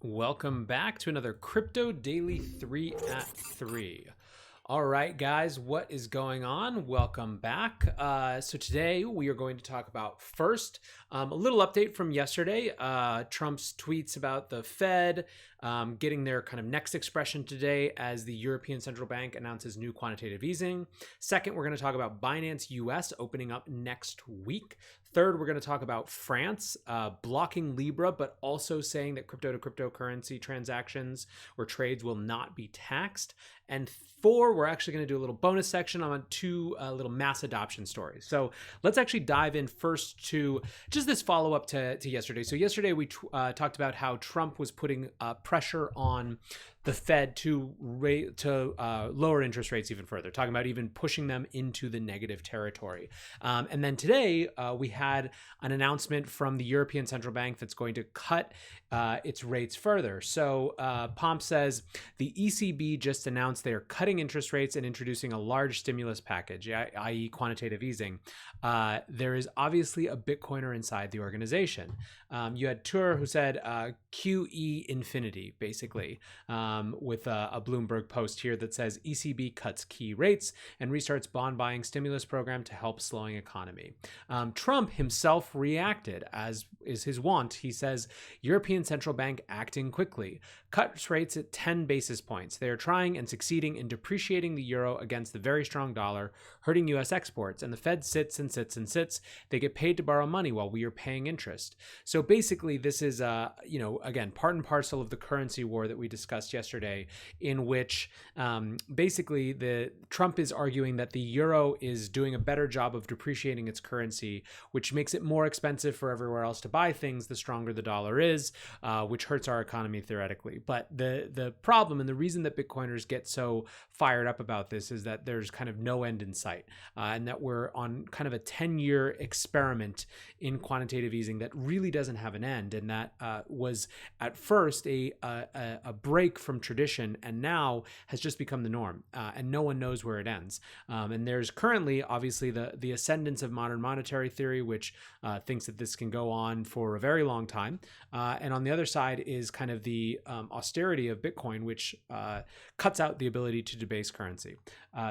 Welcome back to another Crypto Daily 3 at 3. All right, guys, what is going on? Welcome back. So today we are going to talk about first a little update from yesterday. Trump's tweets about the Fed getting their kind of next expression today as the European Central Bank announces new quantitative easing. Second, we're going to talk about Binance US opening up next week. Third, we're going to talk about France blocking Libra, but also saying that crypto to cryptocurrency transactions or trades will not be taxed. And four, we're actually going to do a little bonus section on two little mass adoption stories. So let's actually dive in first to just this follow up to yesterday. So yesterday we talked about how Trump was putting pressure on the Fed to lower interest rates even further, talking about even pushing them into the negative territory. And then today we had an announcement from the European Central Bank that's going to cut its rates further. So Pomp says the ECB just announced they are cutting interest rates and introducing a large stimulus package, i.e. quantitative easing. There is obviously a Bitcoiner inside the organization. You had Tur who said QE infinity, basically, with a Bloomberg post here that says ECB cuts key rates and restarts bond buying stimulus program to help slowing economy. Trump himself reacted, as is his wont. He says, European Central Bank acting quickly, cuts rates at 10 basis points. They are trying and succeeding in depreciating the euro against the very strong dollar, hurting U.S. exports, and the Fed sits and sits and sits. They get paid to borrow money while we are paying interest. So basically, this is, again, part and parcel of the currency war that we discussed yesterday, in which basically Trump is arguing that the euro is doing a better job of depreciating its currency, which makes it more expensive for everywhere else to buy things the stronger the dollar is, which hurts our economy theoretically. But the problem and the reason that Bitcoiners get so fired up about this is that there's kind of no end in sight, and that we're on kind of a 10-year experiment in quantitative easing that really doesn't have an end, and that was at first a break from tradition and now has just become the norm, and no one knows where it ends. And there's currently obviously the ascendance of modern monetary theory, which thinks that this can go on for a very long time, and on the other side is kind of the austerity of Bitcoin, which cuts out the ability to debase currency.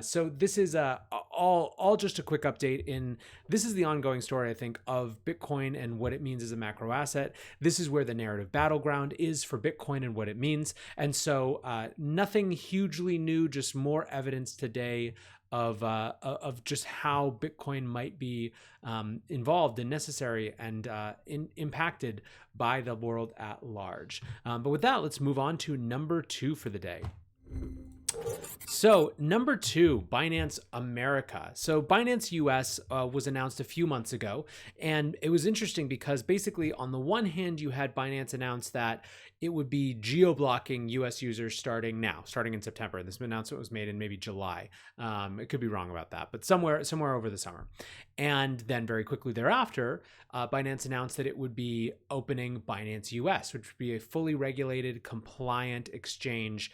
So this is all just a quick update. This is the ongoing story, I think, of Bitcoin and what it means as a macro asset. This is where the narrative battleground is for Bitcoin and what it means. And so nothing hugely new, just more evidence today of just how Bitcoin might be involved and necessary and impacted by the world at large. But with that, let's move on to number 2 for the day. So number 2, Binance America. So Binance US was announced a few months ago, and it was interesting because basically on the one hand, you had Binance announce that it would be geo-blocking US users starting in September. This announcement was made in maybe July. It could be wrong about that, but somewhere over the summer. And then very quickly thereafter, Binance announced that it would be opening Binance US, which would be a fully regulated, compliant exchange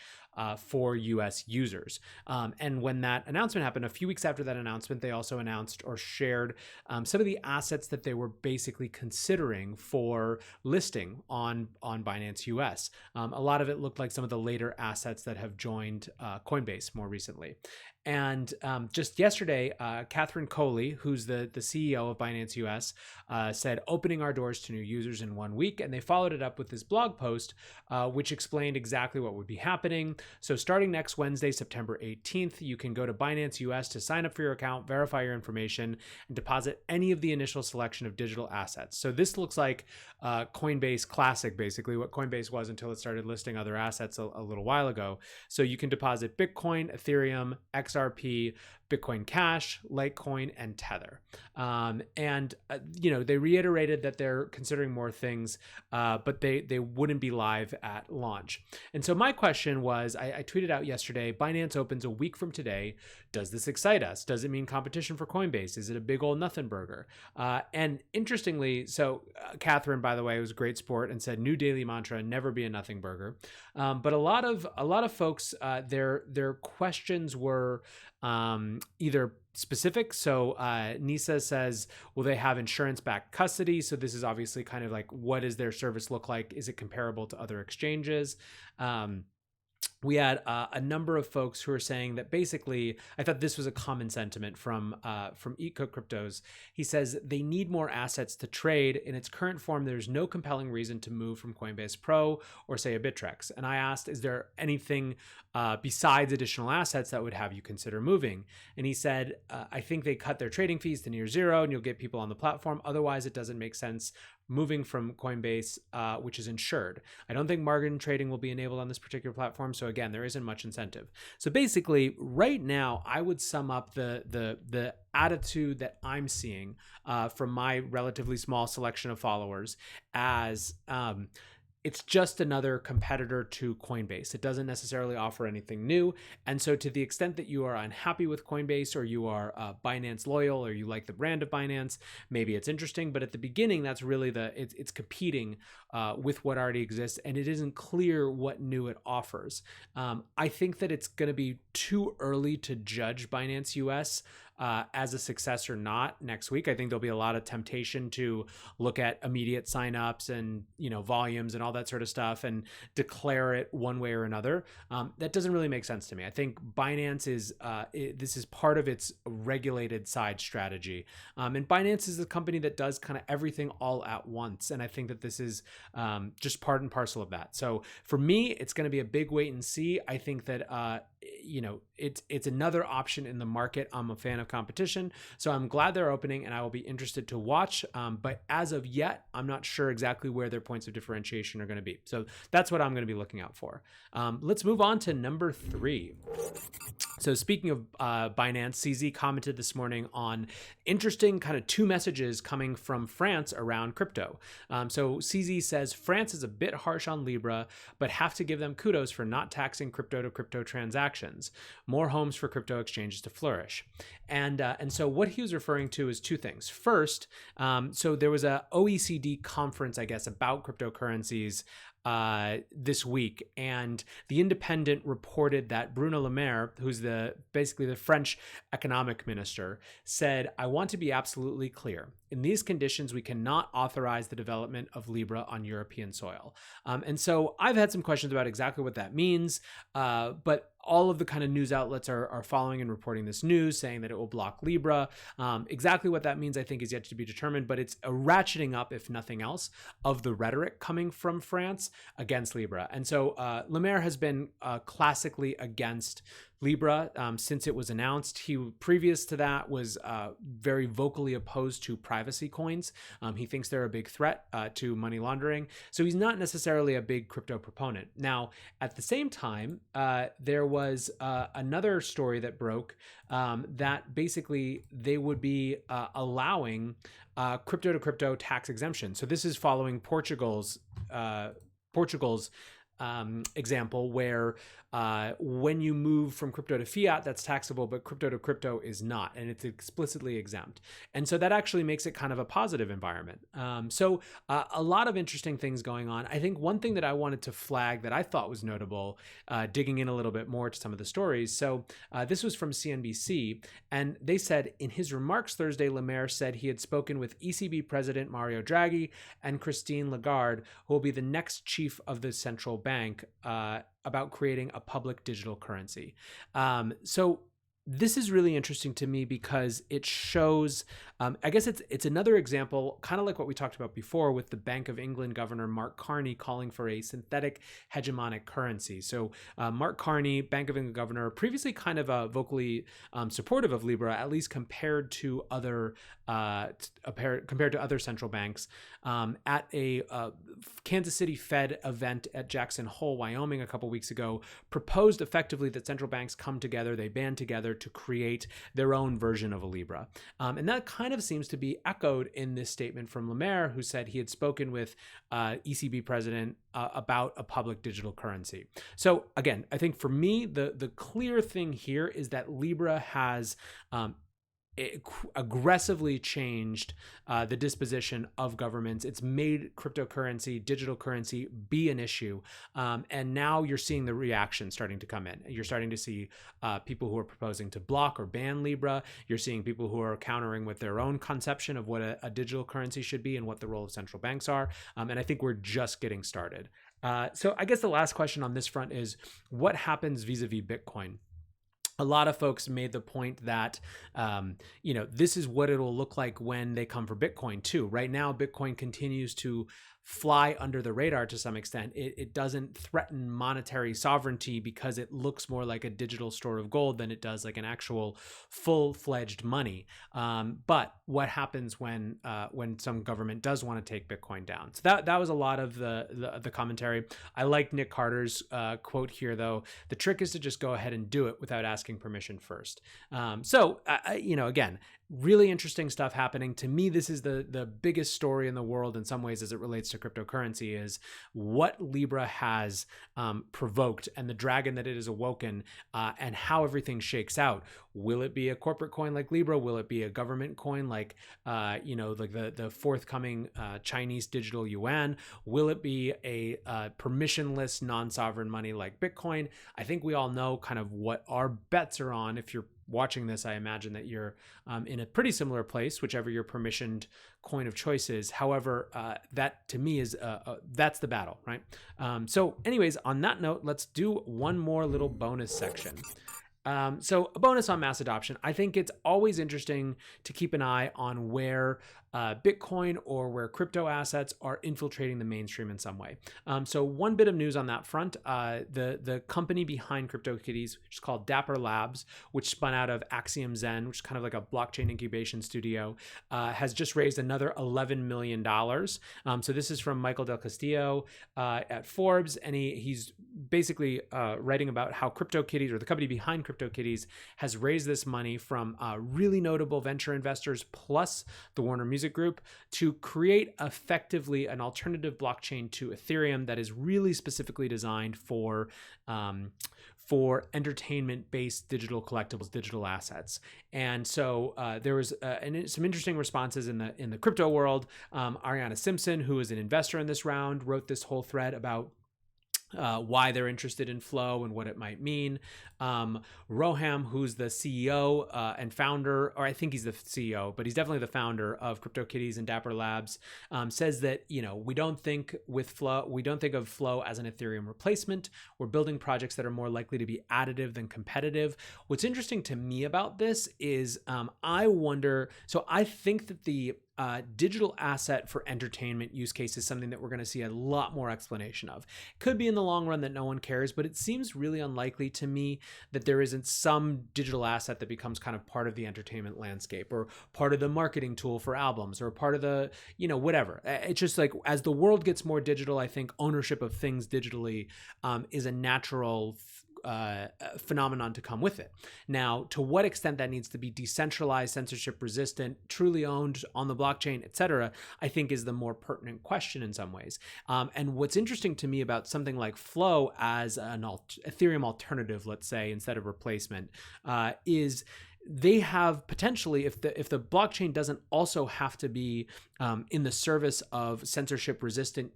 for US users. And when that announcement happened, a few weeks after that announcement, they also announced or shared some of the assets that they were basically considering for listing on Binance US. A lot of it looked like some of the later assets that have joined Coinbase more recently. And just yesterday, Catherine Coley, who's the CEO of Binance US, said, opening our doors to new users in 1 week. And they followed it up with this blog post, which explained exactly what would be happening. So starting next Wednesday, September 18th, you can go to Binance US to sign up for your account, verify your information, and deposit any of the initial selection of digital assets. So this looks like Coinbase Classic, basically what Coinbase was until it started listing other assets a little while ago. So you can deposit Bitcoin, Ethereum, XRP, Bitcoin Cash, Litecoin, and Tether. They reiterated that they're considering more things, but they wouldn't be live at launch. And so my question was, I tweeted out yesterday, Binance opens a week from today. Does this excite us? Does it mean competition for Coinbase? Is it a big old nothing burger? And interestingly, Catherine, by the way, was a great sport and said, new daily mantra, never be a nothing burger. But a lot of folks, their questions were either specific. So Nisa says, will they have insurance-backed custody? So this is obviously kind of like, what does their service look like? Is it comparable to other exchanges? We had a number of folks who are saying that basically, I thought this was a common sentiment from Eco Cryptos. He says they need more assets to trade. In its current form, there's no compelling reason to move from Coinbase Pro or say a Bittrex. And I asked, is there anything besides additional assets that would have you consider moving? And he said, I think they cut their trading fees to near zero and you'll get people on the platform. Otherwise, it doesn't make sense moving from Coinbase, which is insured. I don't think margin trading will be enabled on this particular platform. So again, there isn't much incentive. So basically, right now, I would sum up the attitude that I'm seeing from my relatively small selection of followers as it's just another competitor to Coinbase. It doesn't necessarily offer anything new. And so to the extent that you are unhappy with Coinbase or you are Binance loyal or you like the brand of Binance, maybe it's interesting. But at the beginning, that's really it's competing with what already exists. And it isn't clear what new it offers. I think that it's going to be too early to judge Binance US as a success or not next week. I think there'll be a lot of temptation to look at immediate signups and volumes and all that sort of stuff and declare it one way or another. That doesn't really make sense to me. I think Binance is this is part of its regulated side strategy, and Binance is a company that does kind of everything all at once. And I think that this is just part and parcel of that. So for me, it's going to be a big wait and see. I think that it's another option in the market. I'm a fan of competition, so I'm glad they're opening and I will be interested to watch. But as of yet, I'm not sure exactly where their points of differentiation are going to be. So that's what I'm going to be looking out for. Let's move on to number 3. So speaking of Binance, CZ commented this morning on interesting kind of 2 messages coming from France around crypto. So CZ says France is a bit harsh on Libra, but have to give them kudos for not taxing crypto to crypto transactions. More homes for crypto exchanges to flourish. And so what he was referring to is 2 things. First, so there was a OECD conference, I guess, about cryptocurrencies this week, and The Independent reported that Bruno Le Maire, who's basically the French economic minister, said, I want to be absolutely clear. In these conditions, we cannot authorize the development of Libra on European soil. And so I've had some questions about exactly what that means, but all of the kind of news outlets are following and reporting this news, saying that it will block Libra. Exactly what that means, I think, is yet to be determined, but it's a ratcheting up, if nothing else, of the rhetoric coming from France against Libra. And so Le Maire has been classically against Libra since it was announced. He, previous to that, was very vocally opposed to privacy coins. He thinks they're a big threat to money laundering. So he's not necessarily a big crypto proponent. Now, at the same time, there was another story that broke that basically they would be allowing crypto to crypto tax exemption. So this is following Portugal's example, where when you move from crypto to fiat, that's taxable, but crypto to crypto is not, and it's explicitly exempt. And so that actually makes it kind of a positive environment. So a lot of interesting things going on. I think one thing that I wanted to flag that I thought was notable, digging in a little bit more to some of the stories. So this was from CNBC, and they said, in his remarks Thursday, Le Maire said he had spoken with ECB President Mario Draghi and Christine Lagarde, who will be the next chief of the central bank, about creating a public digital currency. So this is really interesting to me because it shows, I guess it's another example, kind of like what we talked about before with the Bank of England Governor Mark Carney calling for a synthetic hegemonic currency. So Mark Carney, Bank of England Governor, previously kind of vocally supportive of Libra, at least compared to other central banks. At a Kansas City Fed event at Jackson Hole, Wyoming, a couple weeks ago, proposed effectively that central banks come together, they band together to create their own version of a Libra. And that kind of seems to be echoed in this statement from Le Maire, who said he had spoken with ECB president about a public digital currency. So again, I think for me, the clear thing here is that Libra has aggressively changed the disposition of governments. It's made cryptocurrency, digital currency be an issue. And now you're seeing the reaction starting to come in. You're starting to see people who are proposing to block or ban Libra. You're seeing people who are countering with their own conception of what a digital currency should be and what the role of central banks are. And I think we're just getting started. So I guess the last question on this front is, what happens vis-a-vis Bitcoin? A lot of folks made the point that, this is what it'll look like when they come for Bitcoin too. Right now, Bitcoin continues to fly under the radar to some extent. It doesn't threaten monetary sovereignty because it looks more like a digital store of gold than it does like an actual full-fledged money. But what happens when some government does want to take Bitcoin down? So that was a lot of the commentary. I like Nick Carter's quote here, though. The trick is to just go ahead and do it without asking permission first. Again, really interesting stuff happening. To me, this is the biggest story in the world in some ways as it relates to cryptocurrency, is what Libra has provoked and the dragon that it has awoken, and how everything shakes out. Will it be a corporate coin like Libra? Will it be a government coin like the forthcoming Chinese digital yuan? Will it be a permissionless non-sovereign money like Bitcoin? I think we all know kind of what our bets are on. If you're watching this, I imagine that you're in a pretty similar place, whichever your permissioned coin of choice is. However, that to me is that's the battle, right? So anyways, on that note, let's do one more little bonus section. So a bonus on mass adoption. I think it's always interesting to keep an eye on where Bitcoin or where crypto assets are infiltrating the mainstream in some way. So one bit of news on that front, the company behind CryptoKitties, which is called Dapper Labs, which spun out of Axiom Zen, which is kind of like a blockchain incubation studio, has just raised another $11 million. So this is from Michael Del Castillo at Forbes, and he's basically writing about how CryptoKitties, or the company behind CryptoKitties, has raised this money from really notable venture investors plus the Warner Music Group to create effectively an alternative blockchain to Ethereum that is really specifically designed for entertainment-based digital collectibles, digital assets. And so there was some interesting responses in the crypto world. Ariana Simpson, who is an investor in this round, wrote this whole thread about why they're interested in Flow and what it might mean. Roham, who's the CEO and founder, or I think he's the CEO, but he's definitely the founder of CryptoKitties and Dapper Labs, says that, we don't think of Flow as an Ethereum replacement. We're building projects that are more likely to be additive than competitive. What's interesting to me about this is I think that the digital asset for entertainment use case is something that we're going to see a lot more explanation of. Could be in the long run that no one cares, but it seems really unlikely to me that there isn't some digital asset that becomes kind of part of the entertainment landscape, or part of the marketing tool for albums, or part of the, whatever. It's just like, as the world gets more digital, I think ownership of things digitally is a natural phenomenon to come with it. Now, to what extent that needs to be decentralized, censorship resistant, truly owned on the blockchain, etc., I think is the more pertinent question in some ways. And what's interesting to me about something like Flow as an Ethereum alternative, let's say, instead of replacement, is they have potentially, if the blockchain doesn't also have to be in the service of censorship resistant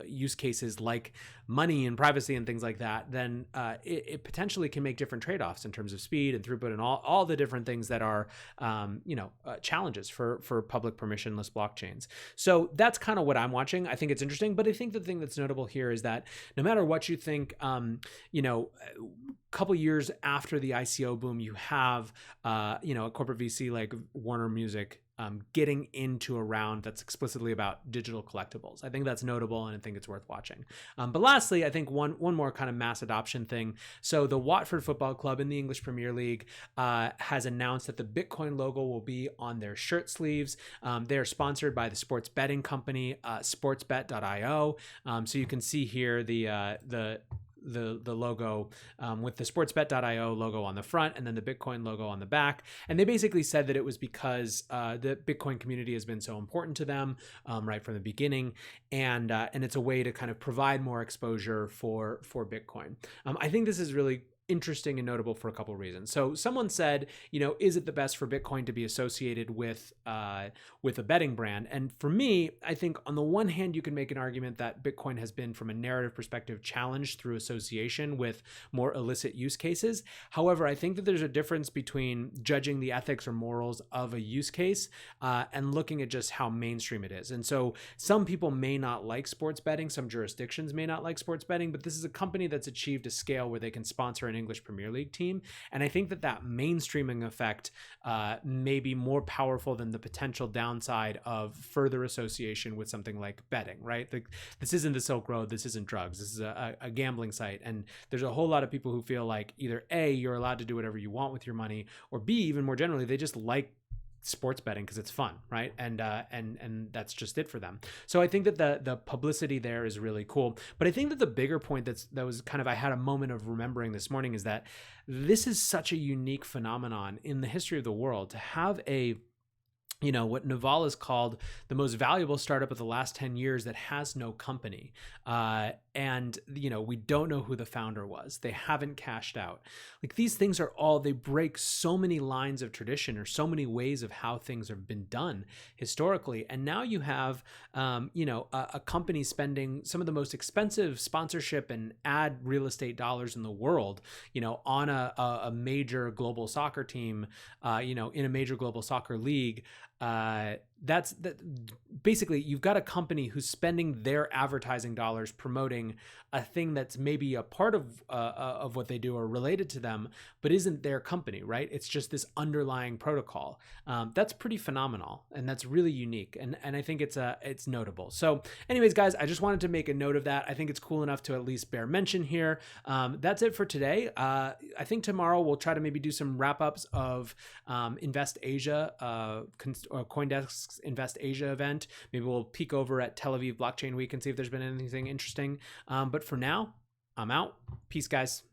use cases like money and privacy and things like that, then it potentially can make different trade-offs in terms of speed and throughput and all the different things that are challenges for public permissionless blockchains. So that's kind of what I'm watching. I think it's interesting, but I think the thing that's notable here is that no matter what you think, a couple years after the ICO boom, you have a corporate VC like Warner Music getting into a round that's explicitly about digital collectibles. I think that's notable, and I think it's worth watching. But lastly, I think one more kind of mass adoption thing. So the Watford Football Club in the English Premier League has announced that the Bitcoin logo will be on their shirt sleeves. They are sponsored by the sports betting company sportsbet.io. So you can see here the logo with the sportsbet.io logo on the front and then the Bitcoin logo on the back. And they basically said that it was because the Bitcoin community has been so important to them right from the beginning. And it's a way to kind of provide more exposure for Bitcoin. I think this is really interesting and notable for a couple of reasons. So someone said, is it the best for Bitcoin to be associated with a betting brand? And for me, I think on the one hand, you can make an argument that Bitcoin has been, from a narrative perspective, challenged through association with more illicit use cases. However, I think that there's a difference between judging the ethics or morals of a use case and looking at just how mainstream it is. And so some people may not like sports betting, some jurisdictions may not like sports betting, but this is a company that's achieved a scale where they can sponsor an English Premier League team. And I think that that mainstreaming effect may be more powerful than the potential downside of further association with something like betting, right? Like, this isn't the Silk Road, this isn't drugs, this is a gambling site. And there's a whole lot of people who feel like either A, you're allowed to do whatever you want with your money, or B, even more generally, they just like sports betting because it's fun, right? And that's just it for them. So I think that the publicity there is really cool. But I think that the bigger point that was kind of, I had a moment of remembering this morning, is that this is such a unique phenomenon in the history of the world to have what Naval has called the most valuable startup of the last 10 years that has no company. And we don't know who the founder was. They haven't cashed out. Like, these things they break so many lines of tradition, or so many ways of how things have been done historically. And now you have, a company spending some of the most expensive sponsorship and ad real estate dollars in the world, on a major global soccer team, in a major global soccer league. That's basically, you've got a company who's spending their advertising dollars promoting a thing that's maybe a part of what they do or related to them, but isn't their company, right? It's just this underlying protocol. That's pretty phenomenal, and that's really unique. And I think it's notable. So anyways, guys, I just wanted to make a note of that. I think it's cool enough to at least bear mention here. That's it for today. I think tomorrow we'll try to maybe do some wrap-ups of Invest Asia, or CoinDesk's Invest Asia event. Maybe we'll peek over at Tel Aviv Blockchain Week and see if there's been anything interesting. But for now, I'm out. Peace, guys.